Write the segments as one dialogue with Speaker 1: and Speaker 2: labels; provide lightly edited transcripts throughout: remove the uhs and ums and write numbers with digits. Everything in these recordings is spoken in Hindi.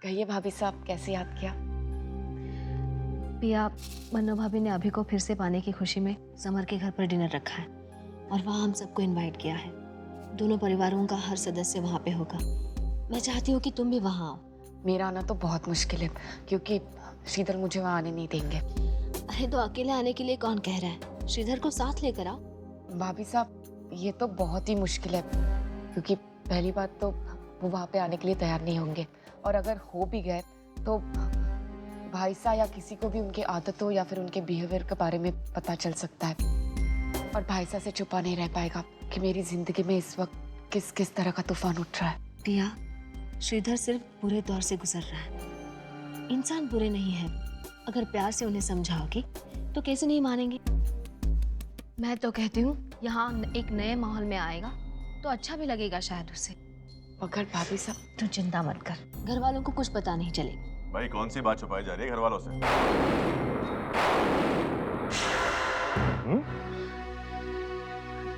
Speaker 1: कहिए भाभी साहब, कैसे याद किया?
Speaker 2: पिया, मन्नू भाभी ने अभी को फिर से पाने की खुशी में समर के घर पर डिनर रखा है और वहाँ हम सबको इनवाइट किया है। दोनों परिवारों का हर सदस्य वहाँ पे होगा। मैं चाहती हूँ कि तुम भी वहाँ आओ।
Speaker 1: मेरा आना तो बहुत मुश्किल है क्योंकि श्रीधर मुझे वहाँ आने नहीं देंगे।
Speaker 2: अरे तो अकेले आने के लिए कौन कह रहा है? श्रीधर को साथ लेकर आओ।
Speaker 1: भाभी साहब, ये तो बहुत ही मुश्किल है क्योंकि पहली बात तो वो वहाँ पे आने के लिए तैयार नहीं होंगे, और अगर हो भी गए तो भाई साहब या किसी को भी उनकी आदतों या फिर उनके बिहेवियर के बारे में पता चल सकता है, और भाई साहब से छुपा नहीं रह पाएगा कि मेरी जिंदगी में इस वक्त किस किस तरह का तूफान उठ रहा है।
Speaker 2: पिया, श्रीधर सिर्फ बुरे दौर से गुजर रहा है। इंसान बुरे नहीं है। अगर प्यार से उन्हें समझाओगी तो कैसे नहीं मानेंगे? मैं तो कहती हूँ यहाँ एक नए माहौल में आएगा तो अच्छा भी लगेगा शायद उसे।
Speaker 1: मगर भाभी साहब,
Speaker 2: तू चिंता मत कर, घर वालों को कुछ पता नहीं चलेगा।
Speaker 3: भाई कौन सी बात छुपाई जा रही है घर वालों से?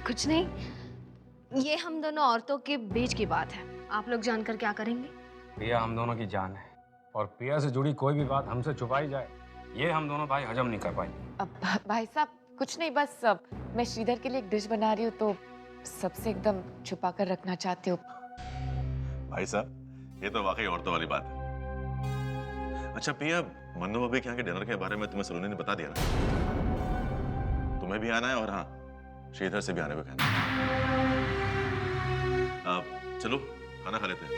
Speaker 2: कुछ नहीं, ये हम दोनों औरतों के बीच की बात है। आप लोग जानकर क्या करेंगे?
Speaker 4: पिया हम दोनों की जान है और पिया से जुड़ी कोई भी बात हमसे छुपाई जाए ये हम दोनों भाई हजम नहीं कर पाएंगे।
Speaker 1: अब भाई साहब कुछ नहीं, बस मैं श्रीधर के लिए एक डिश बना रही हूँ तो सबसे एकदम छुपा कर रखना चाहती हूँ।
Speaker 3: भाई साहब, ये तो वाकई औरतों वाली बात है। अच्छा पिया, मन्नू भाभी के यहाँ के डिनर के बारे में तुम्हें सलोनी ने बता दिया ना? तुम्हें भी आना है और हाँ, श्रीधर से भी आने को कहना है। चलो खाना खा लेते हैं।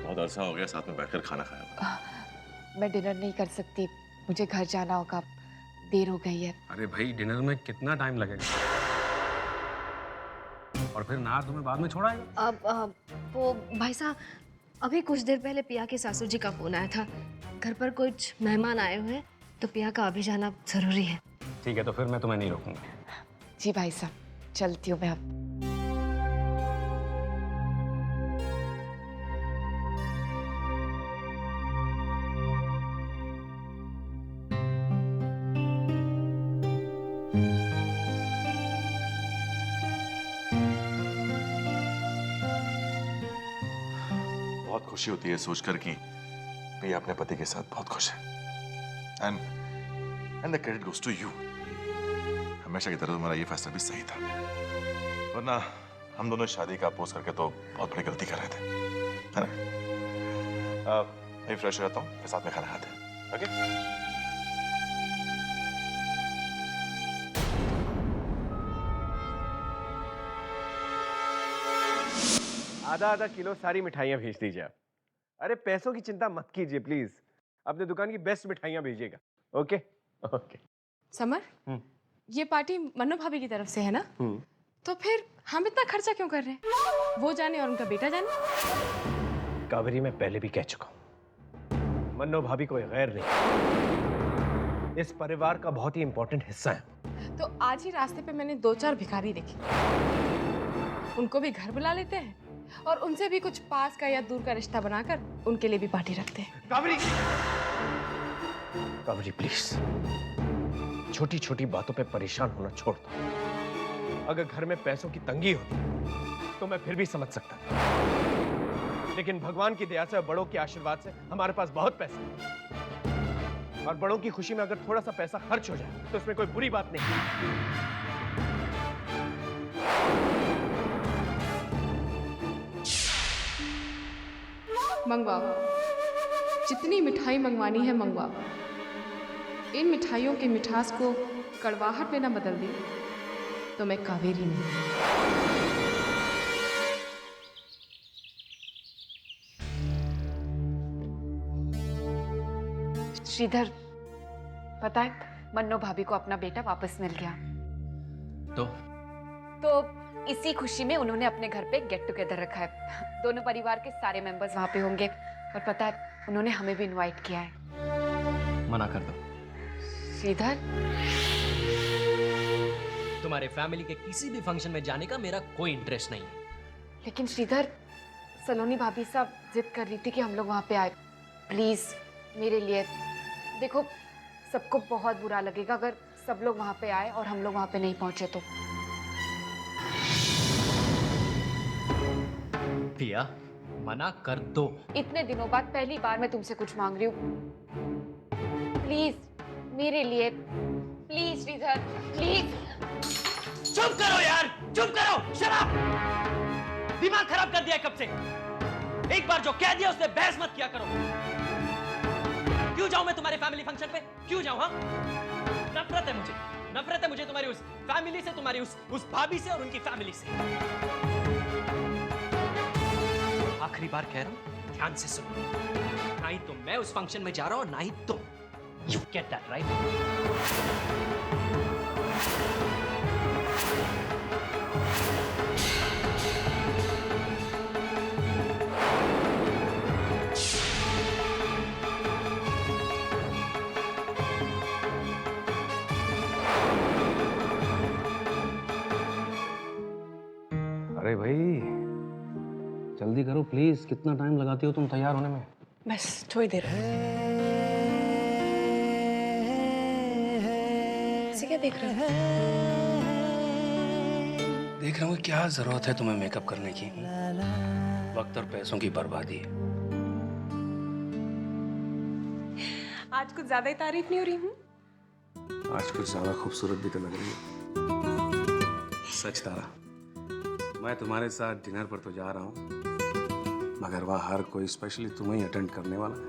Speaker 3: बहुत अरसा हो गया साथ में बैठकर खाना खाया।
Speaker 1: मैं डिनर नहीं कर सकती, मुझे घर जाना होगा, देर हो गई है।
Speaker 4: अरे भाई डिनर में कितना टाइम लगेगा? और फिर नार तुम्हें बाद में छोड़ाएगा?
Speaker 2: अब वो भाई साहब, अभी कुछ देर पहले पिया के सासू जी का फोन आया था। घर पर कुछ मेहमान आए हुए हैं तो पिया का अभी जाना जरूरी है।
Speaker 4: ठीक है, तो फिर मैं तुम्हें नहीं रोकूंगा।
Speaker 1: जी भाई साहब, चलती हूँ मैं अब।
Speaker 3: बहुत खुशी होती है सोचकर कि पिया अपने पति के साथ बहुत खुश है। And the credit goes to you. हमेशा की तरह तुम्हारा ये फैसला भी सही था, वरना हम दोनों शादी का अपोज करके तो बहुत बड़ी गलती कर रहे थे, है ना? मैं फ्रेश रहता हूँ, फिर साथ में खाना खाते हैं। ओके?
Speaker 5: आधा आधा किलो सारी मिठाइयाँ भेज दीजिए आप। अरे पैसों की चिंता मत कीजिए प्लीज, अपने दुकान की बेस्ट मिठाइयाँ भेजिएगा। Okay okay.
Speaker 6: समर, ये पार्टी मन्नू भाभी की तरफ से है ना? तो फिर हम इतना खर्चा क्यों कर रहे हैं? वो जाने और उनका बेटा जाने।
Speaker 5: कावेरी, मैं पहले भी कह चुका हूँ, मन्नू भाभी कोई गैर नहीं, इस परिवार का बहुत ही इंपॉर्टेंट हिस्सा है।
Speaker 6: तो आज ही रास्ते पे मैंने 2-4 भिखारी देखे, उनको भी घर बुला लेते हैं और उनसे भी कुछ पास का या दूर का रिश्ता बनाकर उनके लिए भी पार्टी रखते हैं।
Speaker 5: कावेरी, कावेरी प्लीज, छोटी छोटी बातों पे परेशान होना छोड़ दो। अगर घर में पैसों की तंगी होती तो मैं फिर भी समझ सकता, लेकिन भगवान की दया से और बड़ों के आशीर्वाद से हमारे पास बहुत पैसा है, और बड़ों की खुशी में अगर थोड़ा सा पैसा खर्च हो जाए तो इसमें कोई बुरी बात नहीं।
Speaker 6: मंगवाओ, जितनी मिठाई मंगवानी है मंगवाओ। इन मिठाइयों की मिठास को कड़वाहट में ना बदल दी तो मैं कावेरी नहीं।
Speaker 1: श्रीधर, पता है मन्नू भाभी को अपना बेटा वापस मिल गया। तो इसी खुशी में उन्होंने अपने घर पे गेट टुगेदर रखा है। दोनों परिवार के सारे मेंबर्स वहां पे होंगे, और पता है उन्होंने हमें भी इनवाइट किया है।
Speaker 7: मना कर दो।
Speaker 1: श्रीधर,
Speaker 7: तुम्हारे फैमिली के किसी भी फंक्शन में जाने का मेरा कोई इंटरेस्ट नहीं है।
Speaker 1: लेकिन श्रीधर, सलोनी भाभी साहब जिद कर रही थी कि हम लोग वहां पे आए। प्लीज मेरे लिए, देखो सबको बहुत बुरा लगेगा अगर सब लोग वहां पे आए और हम लोग वहां पे नहीं पहुंचे तो।
Speaker 7: पिया, मना कर दो।
Speaker 1: इतने दिनों बाद पहली बार मैं तुमसे कुछ मांग रही हूँ। प्लीज मेरे लिए, प्लीज श्रीधर, प्लीज।
Speaker 7: चुप करो यार, चुप करो, शराब। दिमाग खराब कर दिया कब से। एक बार जो कह दिया उससे बहस मत किया करो। क्यों जाऊं मैं तुम्हारे फैमिली फंक्शन पे? क्यों जाऊं? हाँ, नफरत है मुझे तुम्हारी उस फैमिली से, तुम्हारी उस भाभी से और उनकी फैमिली से। आखिरी बार कह रहा हूं, ध्यान से सुनो। ना ही तो मैं उस फंक्शन में जा रहा हूं, ना ही तुम। You get that right?
Speaker 4: अरे भाई जल्दी करो प्लीज, कितना टाइम लगाती हो तुम तैयार होने में?
Speaker 8: बस थोड़ी देर। इसे क्या देख रहे हो?
Speaker 4: देख रहा हूँ क्या जरूरत है तुम्हें मेकअप करने की। वक्त और पैसों की बर्बादी है।
Speaker 8: आज कुछ ज्यादा ही तारीफ नहीं हो रही हूँ।
Speaker 4: आज कुछ ज्यादा खूबसूरत भी तो लग रही है। सच तारा, मैं तुम्हारे साथ डिनर पर तो जा रहा हूँ, मगर वह हर कोई स्पेशली तुम्हें ही अटेंड करने वाला है।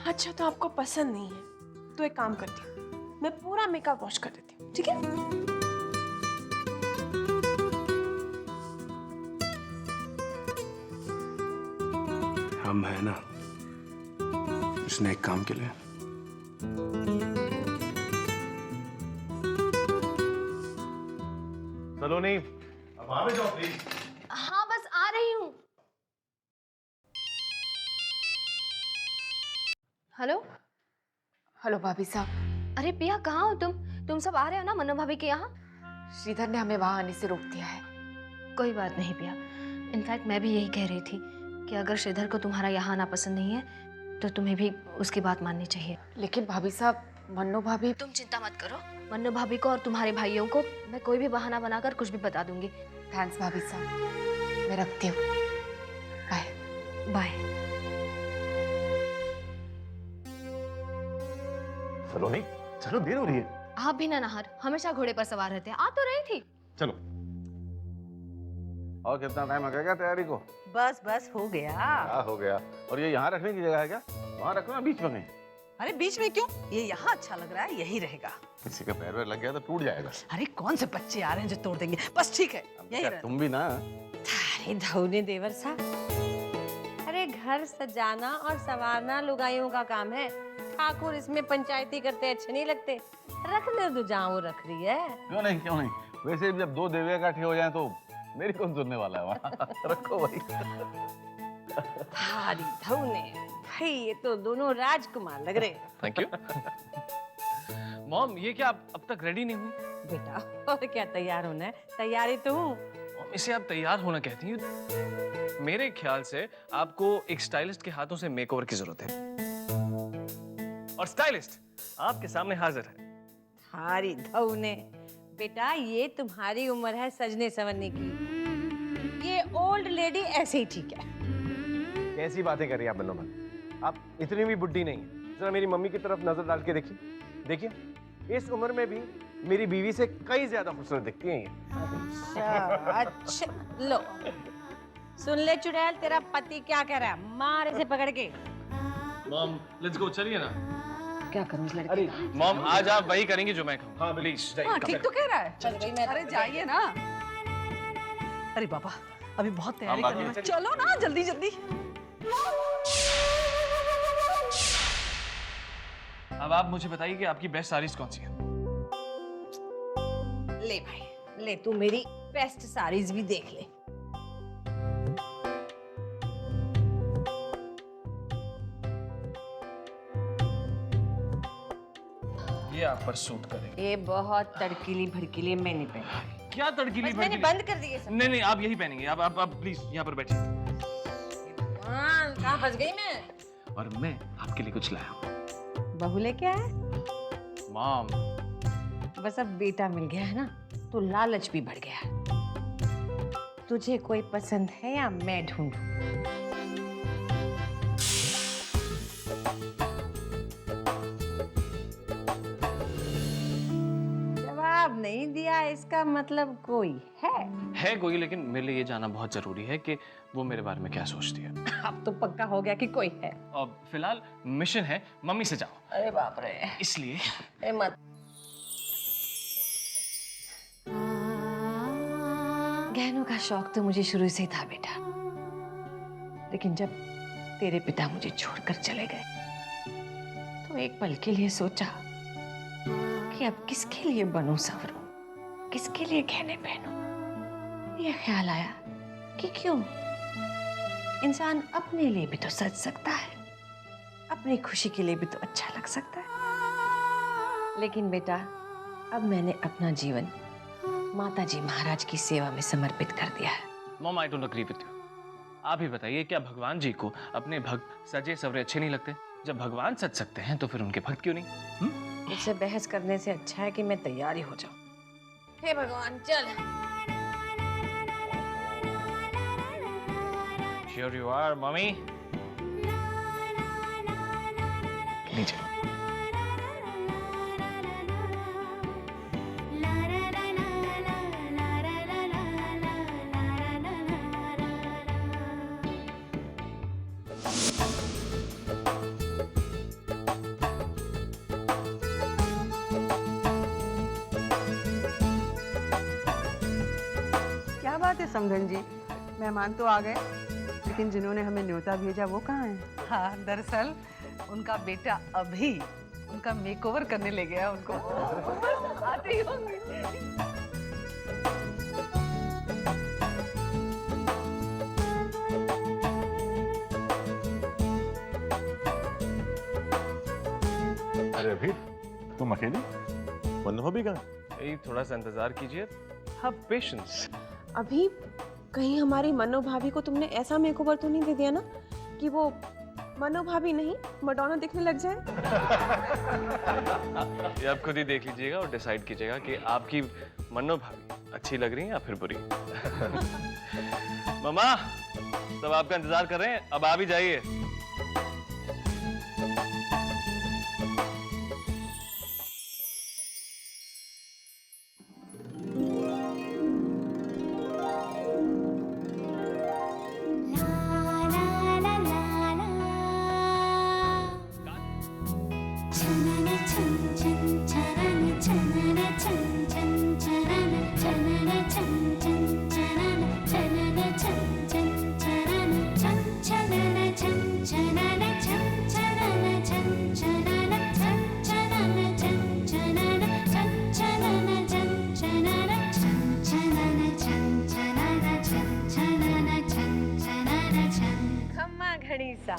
Speaker 8: अच्छा तो आपको पसंद नहीं है तो एक काम करती हूँ, मैं पूरा मेकअप वॉश कर देती हूँ, ठीक है?
Speaker 4: हम है ना इस नेक काम के लिए।
Speaker 3: सलोनी, अब आ जाओ प्लीज।
Speaker 2: हाँ बस आ रही हूँ। हेलो।
Speaker 1: हेलो भाभी साहब।
Speaker 2: अरे पिया कहाँ हो तुम सब आ रहे हो ना मनु भाभी के यहाँ?
Speaker 1: श्रीधर ने हमें वहां आने से रोक दिया है।
Speaker 2: कोई बात नहीं पिया, इनफैक्ट मैं भी यही कह रही थी कि अगर श्रीधर को तुम्हारा यहाँ आना पसंद नहीं है तो तुम्हें भी उसकी बात माननी चाहिए।
Speaker 1: लेकिन भाभी साहब, मन्नू भाभी।
Speaker 2: तुम चिंता मत करो, मन्नू भाभी को और तुम्हारे भाइयों को मैं कोई भी बहाना बनाकर कुछ भी बता दूंगी।
Speaker 1: थैंक्स भाभी साहब, मैं रखती हूँ। Bye
Speaker 2: bye.
Speaker 3: सलोनी चलो, देर हो रही है।
Speaker 2: आप भी ना नहर हमेशा घोड़े पर सवार रहते हैं। आ तो रही थी।
Speaker 3: चलो। और कितना टाइम लगेगा तैयारी को?
Speaker 9: बस बस हो गया।
Speaker 3: क्या हो गया? और ये यहाँ रखने की जगह है क्या? वहाँ रखो ना, बीच में कहीं।
Speaker 9: अरे बीच में क्यों? ये यहाँ अच्छा लग रहा है, यही रहेगा।
Speaker 3: किसी का पैर वैर लग गया तो टूट जाएगा।
Speaker 9: अरे कौन से बच्चे आ रहे हैं जो तोड़ देंगे? बस ठीक है, यही
Speaker 3: क्या
Speaker 9: रहे।
Speaker 3: तुम भी ना?
Speaker 9: अरे धौने देवर साहब, अरे घर सजाना और संवारना लुगाइयों का काम है। ठाकुर इसमें पंचायती करते अच्छे नहीं लगते। रखने दो जहाँ वो रख रही है।
Speaker 3: क्यों नहीं, क्यों नहीं। वैसे भी जब दो देवियाँ इकट्ठी हो जाएं तो मेरी कौन सुनने वाला है वहाँ। रखो भाई।
Speaker 9: भारी धौने भाई, ये तो दोनों राजकुमार लग रहे हैं।
Speaker 5: Thank you. मॉम, ये क्या आप अब तक रेडी नहीं हुई?
Speaker 9: बेटा और क्या तैयार होना है, तैयारी तो हूँ।
Speaker 5: मॉम, इसे आप तैयार होना कहती हैं? मेरे ख्याल से आपको एक स्टाइलिस्ट के हाथों से मेकओवर की जरूरत है। और स्टाइलिस्ट आपके सामने हाजिर है।
Speaker 9: भारी धौने बेटा, ये तुम्हारी उम्र है सजने संवरने की। ये ओल्ड लेडी ऐसे ही ठीक है।
Speaker 5: कैसी बातें कर रही हैं आप बन्नो? आप इतनी भी बुड्ढी नहीं है। जरा मेरी मम्मी की तरफ नजर डाल के देखिए। देखिए, इस उम्र में भी मेरी बीवी से कई ज्यादा खूबसूरत दिखती हैं ये।
Speaker 9: अच्छा लो सुन ले चुड़ैल, तेरा पति क्या कह रहा है, मार इसे पकड़ के।
Speaker 5: मॉम लेट्स गो, चलिए ना।
Speaker 9: क्या करूं इस लड़के
Speaker 5: अरे
Speaker 9: का?
Speaker 5: मॉम, आज आप वही करेंगी जो मैं कहूँ। हाँ प्लीज।
Speaker 9: हाँ ठीक तो कह रहा है। चल भाई, मैं
Speaker 8: अरे जाइए ना।
Speaker 9: अरे बाबा, अभी बहुत तैयारी
Speaker 3: हम
Speaker 9: करनी है।
Speaker 3: बाकी-
Speaker 8: चलो ना जल्दी जल्दी।
Speaker 5: अब आप मुझे बताइए कि आपकी बेस्ट साड़ीज कौन सी हैं?
Speaker 9: ले भाई ले, तू मेरी बेस्ट साड़ीज भी देख ले।
Speaker 5: ये आप पर सूट करेगी।
Speaker 9: ये बहुत तड़कीली भड़कीली, मैं नहीं पहनी।
Speaker 5: क्या तड़कीली
Speaker 9: बस मैंने
Speaker 5: भड़कीली?
Speaker 9: बंद कर दिए सब।
Speaker 5: नहीं नहीं, आप यही पहनेंगे। आप प्लीज यहाँ पर बैठिए।
Speaker 9: हाँ, कहाँ फंस गई मैं?
Speaker 5: और मैं आपके लिए कुछ लाया हूँ।
Speaker 9: बहू लेके आया?
Speaker 5: मॉम,
Speaker 9: बस अब बेटा मिल गया है ना, तो लालच भी बढ़ गया है। तुझे कोई पसंद है या मैं ढूंढूं? जवाब नहीं दिया, इसका मतलब कोई है
Speaker 10: कोई, लेकिन मेरे लिए ये जानना बहुत जरूरी है कि वो मेरे बारे में क्या सोचती है।
Speaker 9: अब तो पक्का हो गया कि कोई है।
Speaker 10: अब फिलहाल मिशन है, मम्मी से जाओ।
Speaker 9: अरे बाप रे,
Speaker 10: इसलिए
Speaker 9: ए मत। गहनों का शौक तो मुझे शुरू से ही था बेटा, लेकिन जब तेरे पिता मुझे छोड़कर चले गए तो एक पल के लिए सोचा कि अब किसके लिए बनूं संवरूं, किसके लिए गहने पहनूं। ये ख्याल आया कि क्यों, इंसान अपने लिए भी तो सज सकता है, अपनी खुशी के लिए भी तो अच्छा लग सकता है। लेकिन बेटा, अब मैंने अपना जीवन माताजी महाराज की सेवा में समर्पित कर दिया है।
Speaker 10: Mom, I don't agree with you. आप ही बताइए, क्या भगवान जी को अपने भक्त सजे सवरे अच्छे नहीं लगते? जब भगवान सज सकते हैं तो फिर उनके भक्त क्यों नहीं?
Speaker 9: मुझसे बहस करने से अच्छा है कि मैं तैयार ही हो जाऊं। हे भगवान, चल।
Speaker 10: Here you are, mummy. नीचे।
Speaker 11: क्या बात है समधन जी, मेहमान तो आ गए, लेकिन जिन्होंने हमें न्योता भेजा वो कहाँ हैं?
Speaker 12: हाँ, दरअसल उनका बेटा अभी उनका मेकओवर करने ले गया उनको। आते ही होंगे।
Speaker 3: अरे अभी तुम अकेली? मन्नू भी कहाँ?
Speaker 10: यही थोड़ा सा इंतजार कीजिए, have पेशेंस।
Speaker 8: अभी कहीं हमारी मनो भाभी को तुमने ऐसा मेकओवर तो नहीं दे दिया ना कि वो मनो भाभी नहीं मडोना दिखने लग जाए?
Speaker 10: ये आप खुद ही देख लीजिएगा और डिसाइड कीजिएगा कि आपकी मन्नो भाभी अच्छी लग रही है या फिर बुरी। मम्मा, सब आपका इंतजार कर रहे हैं, अब आ भी जाइए।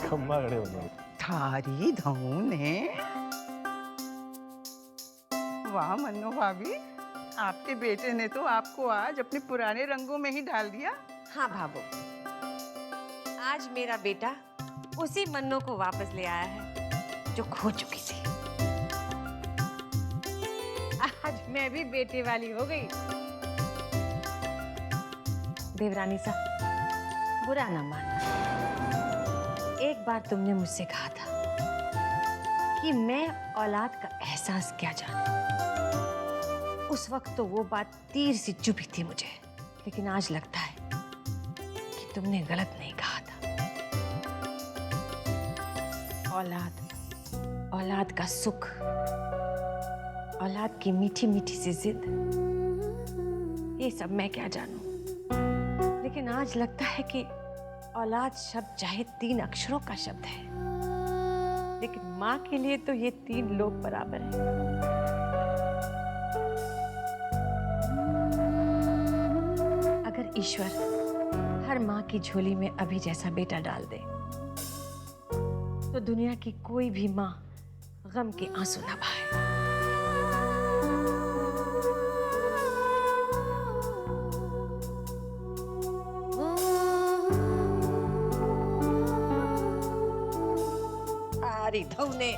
Speaker 3: खम्मा खड़े होंगे।
Speaker 11: थारी धौने। वाह मन्नो भाभी, आपके बेटे ने तो आपको आज अपने पुराने रंगों में ही डाल दिया।
Speaker 9: हाँ भाभो, आज मेरा बेटा उसी मन्नो को वापस ले आया है जो खो चुकी थी। आज मैं भी बेटे वाली हो गई। देवरानी सा, बुरा ना मानना, एक बार तुमने मुझसे कहा था कि मैं औलाद का एहसास क्या जानूं। उस वक्त तो वो बात तीर सी चुभी थी मुझे, लेकिन आज लगता है कि तुमने गलत नहीं कहा था। औलाद का सुख, औलाद की मीठी मीठी सी जिद, ये सब मैं क्या जानूं। लेकिन आज लगता है कि औलाद शब्द चाहे 3 अक्षरों का शब्द है, लेकिन माँ के लिए तो ये 3 लोग बराबर हैं। अगर ईश्वर हर माँ की झोली में अभी जैसा बेटा डाल दे, तो दुनिया की कोई भी माँ गम के आंसू ना बहाए। अरे धौने,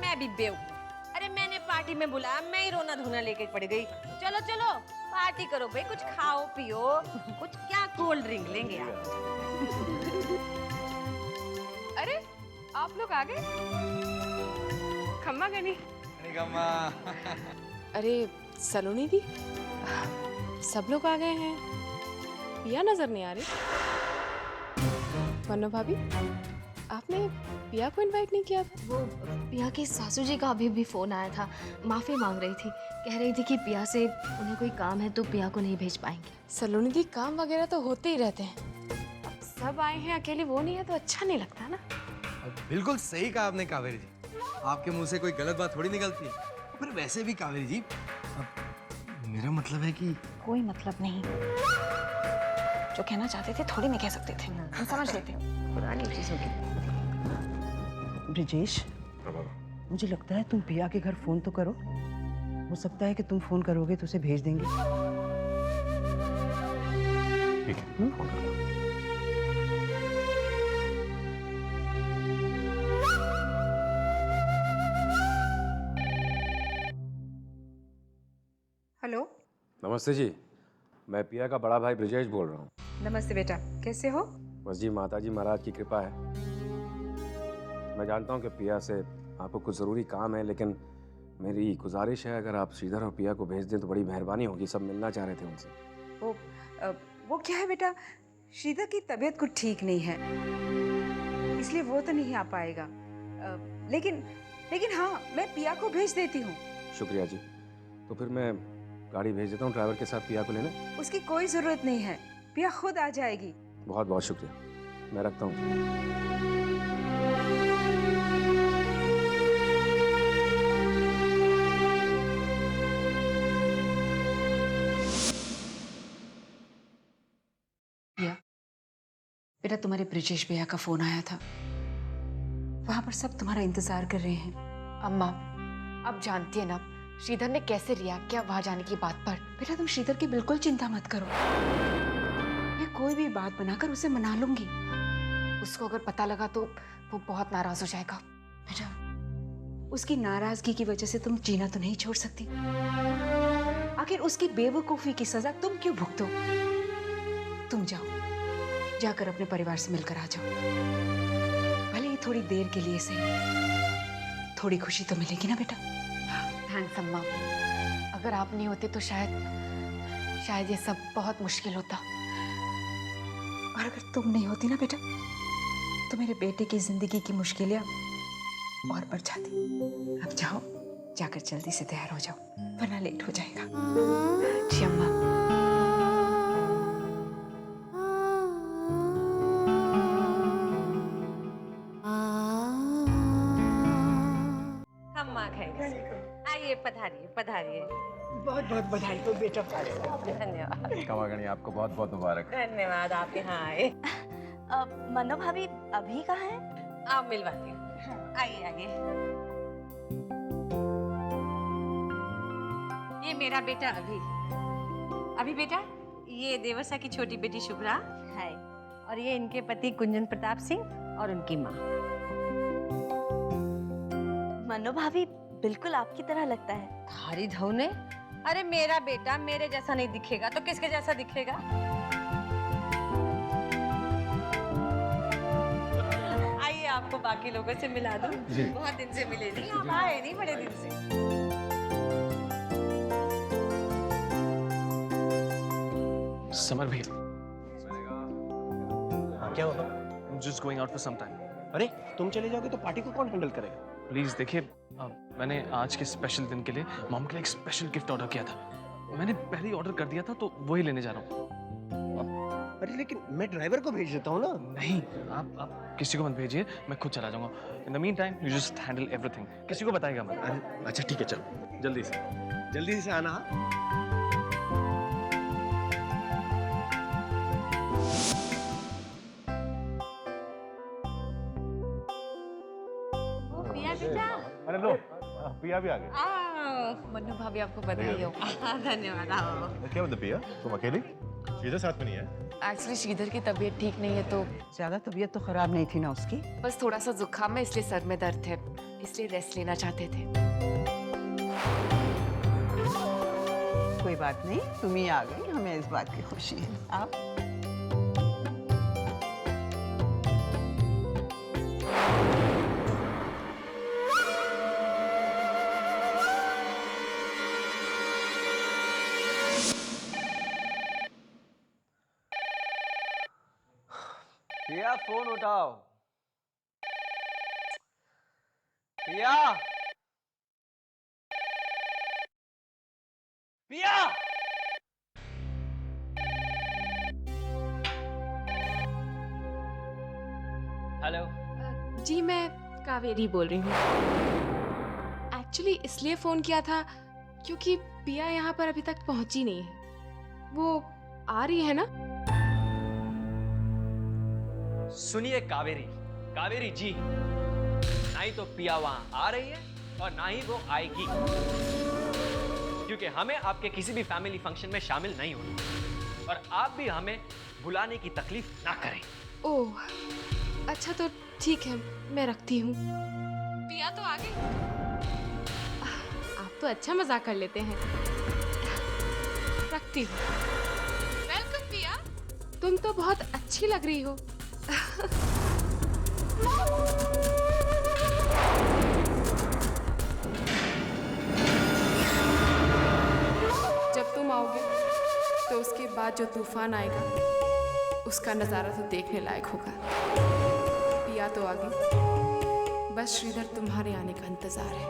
Speaker 9: मैं भी बेवकूफ। अरे मैंने पार्टी में बुलाया, मैं ही रोना धोना लेके पड़ गई। चलो चलो, पार्टी करो भाई, कुछ खाओ पियो, कुछ क्या कोल्ड ड्रिंक लेंगे यार।
Speaker 6: अरे आप लोग आ गए? खम्मा गनी। अरे सलोनी दी, सब लोग आ गए हैं, पिया नजर नहीं आ रही। मन्नो भाभी, आपने पिया को इनवाइट नहीं किया था?
Speaker 2: वो पिया की सासू जी का अभी भी फोन आया था, माफी मांग रही थी, कह रही थी कि पिया से उन्हें कोई काम है तो पिया को नहीं भेज पाएंगे।
Speaker 6: सलोनी दी, काम वगैरह तो होते ही रहते हैं, अब सब आए हैं, अकेले वो नहीं है तो अच्छा नहीं लगता ना।
Speaker 13: बिल्कुल सही कहा आपने कावेरी जी, आपके मुंह से कोई गलत बात थोड़ी निकलती है। फिर वैसे भी कावेरी जी, अब मेरा मतलब है कि
Speaker 14: कोई मतलब नहीं, जो कहना चाहते थे थोड़ी नहीं कह सकते थे, हम समझ लेते हैं पुरानी चीजों की।
Speaker 11: ब्रिजेश, मुझे लगता है तुम पिया के घर फोन तो करो, हो सकता है कि तुम फोन करोगे तो उसे भेज देंगे।
Speaker 3: ठीक है, फोन कर लो।
Speaker 12: हेलो।
Speaker 4: नमस्ते जी, मैं पिया का बड़ा भाई ब्रिजेश बोल रहा हूँ।
Speaker 12: नमस्ते बेटा, कैसे हो?
Speaker 4: बस जी माताजी महाराज की कृपा है। मैं जानता हूँ कि पिया से आपको कुछ ज़रूरी काम है, लेकिन मेरी गुजारिश है अगर आप श्रीधर और पिया को भेज दें तो बड़ी मेहरबानी होगी। सब मिलना चाह रहे थे उनसे।
Speaker 12: वो क्या है बेटा, श्रीधर की तबीयत कुछ ठीक नहीं है, इसलिए वो तो नहीं आ पाएगा। लेकिन हाँ, मैं पिया को भेज देती हूँ।
Speaker 4: शुक्रिया जी। तो फिर मैं गाड़ी भेज देता हूँ ड्राइवर के साथ पिया को लेने।
Speaker 12: उसकी कोई ज़रूरत नहीं है, पिया खुद आ जाएगी।
Speaker 4: बहुत बहुत शुक्रिया, मैं रखता हूँ।
Speaker 14: बेटा, तुम्हारे ब्रिजेश भैया का फोन आया था, वहां पर सब तुम्हारा इंतजार कर रहे हैं।
Speaker 1: अम्मा, आप जानती है ना श्रीधर ने कैसे रिएक्ट किया वहां जाने की बात पर।
Speaker 14: बेटा, तुम श्रीधर की बिल्कुल चिंता मत करो, मैं कोई भी बात बनाकर उसे मना लूंगी।
Speaker 1: उसको अगर पता लगा तो वो बहुत नाराज हो जाएगा।
Speaker 14: बेटा, उसकी नाराजगी की वजह से तुम जीना तो नहीं छोड़ सकती। आखिर उसकी बेवकूफी की सजा तुम क्यों भुगतो? तुम जाओ, जाकर अपने परिवार से मिलकर आ जाओ, भले ही थोड़ी देर के लिए सही, थोड़ी खुशी तो मिलेगी ना बेटा।
Speaker 1: थैंक्स अम्मा, अगर आप नहीं होते तो शायद ये सब बहुत मुश्किल होता।
Speaker 14: और अगर तुम नहीं होती ना बेटा, तो मेरे बेटे की जिंदगी की मुश्किलें और बढ़ जाती। अब जाओ, जाकर जल्दी से तैयार हो जाओ, वरना लेट हो जाएगा।
Speaker 1: जी अम्मा।
Speaker 9: खम्मा खाएंगे। आइए, पधारिए पधारिए।
Speaker 11: बहुत बहुत बधाई हो बेटा।
Speaker 9: धन्यवाद।
Speaker 3: कमागणी, आपको बहुत बहुत मुबारक।
Speaker 9: धन्यवाद, आप यहाँ आए।
Speaker 14: मन्नो भाभी अभी कहाँ है?
Speaker 9: आप मिलवाती हूँ, आइए आइए। ये मेरा बेटा अभी बेटा, ये देवरसा की छोटी बेटी शुभ्रा है, और ये इनके पति कुंजन प्रताप सिंह और उनकी माँ।
Speaker 14: मन्नो भाभी बिल्कुल आपकी तरह लगता है।
Speaker 9: थारी धौने, अरे मेरा बेटा मेरे जैसा नहीं दिखेगा तो किसके जैसा दिखेगा? आइए, आपको बाकी लोगों से मिला दूं। बहुत दिन से मिले नहीं, आप आए नहीं बड़े दिन से।
Speaker 10: समर भैया,
Speaker 5: क्या होगा?
Speaker 10: I'm just going out for some time.
Speaker 5: अरे तुम चले जाओगे तो पार्टी को कौन हैंडल करेगा?
Speaker 10: प्लीज देखिए, मैंने आज के स्पेशल दिन के लिए मॉम के लिए एक स्पेशल गिफ्ट ऑर्डर किया था। मैंने पहले ही ऑर्डर कर दिया था तो वही लेने जा रहा हूँ।
Speaker 5: अरे लेकिन मैं ड्राइवर को भेज देता हूँ ना।
Speaker 10: नहीं, आप किसी को मत भेजिए, मैं खुद चला जाऊंगा। In the mean time you just handle everything, किसी को बताएगा मत।
Speaker 5: अरे अच्छा ठीक है, चलो जल्दी से आना।
Speaker 9: पिया बेटा,
Speaker 3: अरे लो, पिया भी आ गई।
Speaker 1: मन्नू भाभी, आपको बधाई हो।
Speaker 9: धन्यवाद। आओ।
Speaker 3: क्या मतलब पिया, तुम अकेली? श्रीधर साथ में नहीं है?
Speaker 1: एक्चुअली श्रीधर की तबीयत ठीक नहीं है तो
Speaker 11: ज्यादा तबीयत तो खराब नहीं थी ना उसकी?
Speaker 1: बस थोड़ा सा जुकाम है, इसलिए सर में दर्द है, इसलिए रेस्ट लेना चाहते थे।
Speaker 11: कोई बात नहीं, तुम ही आ गई, हमें इस बात की खुशी है। आप
Speaker 5: पिया फोन उठाओ। पिया
Speaker 7: पिया! हेलो।
Speaker 6: जी मैं कावेरी बोल रही हूँ। एक्चुअली इसलिए फ़ोन किया था क्योंकि पिया यहाँ पर अभी तक पहुँची नहीं है। वो आ रही है ना?
Speaker 7: सुनिए कावेरी, कावेरी जी, ना ही तो पिया वहां आ रही है और ना ही वो आएगी, क्योंकि हमें आपके किसी भी फैमिली फंक्शन में शामिल नहीं होना और आप भी हमें बुलाने की तकलीफ ना करें।
Speaker 6: ओह, अच्छा तो ठीक है, मैं रखती हूँ। पिया तो आ गई। आप तो अच्छा मजाक कर लेते हैं। रखती हूँ। वेलकम पिया, तुम तो बहुत अच्छी लग रही हो। जब तुम आओगे तो उसके बाद जो तूफान आएगा उसका नजारा तो देखने लायक होगा। पिया तो आ गई, बस श्रीधर तुम्हारे आने का इंतजार है।